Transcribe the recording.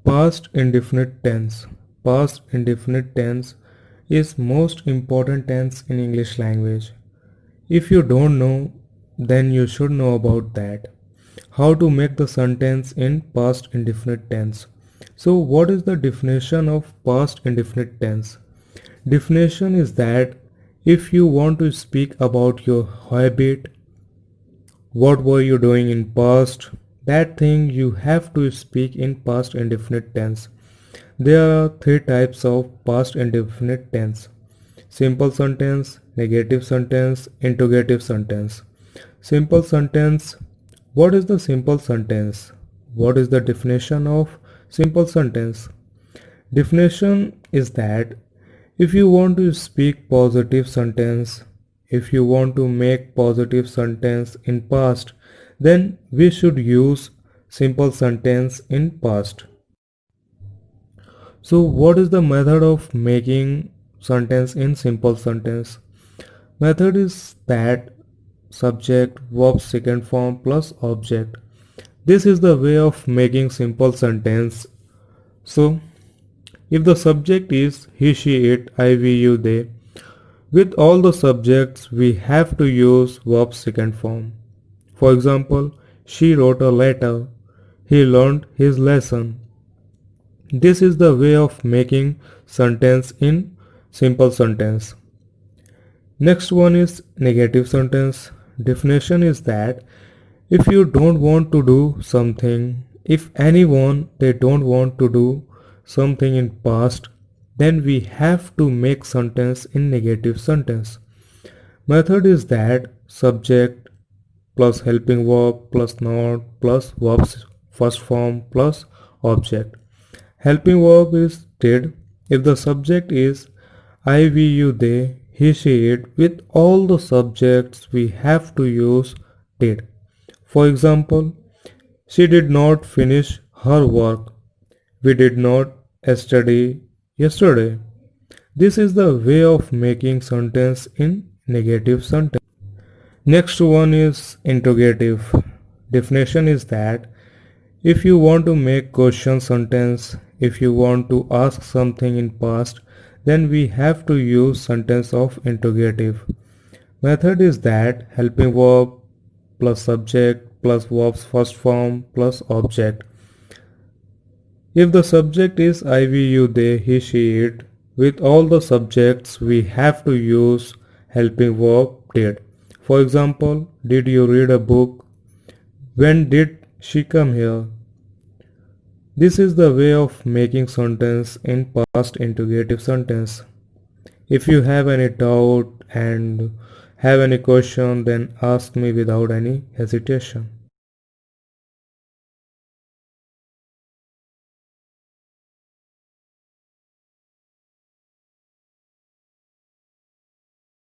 Past indefinite tense. Past indefinite tense is most important tense in English language. If you don't know, then you should know about that. How to make the sentence in past indefinite tense. So what is the definition of past indefinite tense? Definition is that if you want to speak about your habit, what were you doing in past, that thing you have to speak in past indefinite tense. There are three types of past indefinite tense: simple sentence, negative sentence, interrogative sentence. Simple sentence. What is the simple sentence? What is the definition of simple sentence? Definition is that if you want to speak positive sentence, if you want to make positive sentence in past, then we should use simple sentence in past. So what is the method of making sentence in simple sentence? Method is that subject, verb, second form plus object. This is the way of making simple sentence. So if the subject is he, she, it, I, we, you, they, with all the subjects we have to use verb second form. For example, she wrote a letter, he learned his lesson. This is the way of making sentence in simple sentence. Next one is negative sentence. Definition is that if you don't want to do something, if anyone they don't want to do something in past, then we have to make sentence in negative sentence. Method is that subject plus helping verb plus noun plus verb's first form plus object. Helping verb is did if the subject is I, we, you, they, he, she, it. With all the subjects we have to use did. For example, she did not finish her work. We did not study yesterday. This is the way of making sentence in negative sentence. Next one is interrogative. Definition is that if you want to make question sentence, if you want to ask something in past, then we have to use sentence of interrogative. Method is that helping verb plus subject plus verb's first form plus object. If the subject is I, we, you, they, he, she, it, with all the subjects we have to use helping verb did. For example, did you read a book? When did she come here? This is the way of making sentence in past interrogative sentence. If you have any doubt and have any question, then ask me without any hesitation.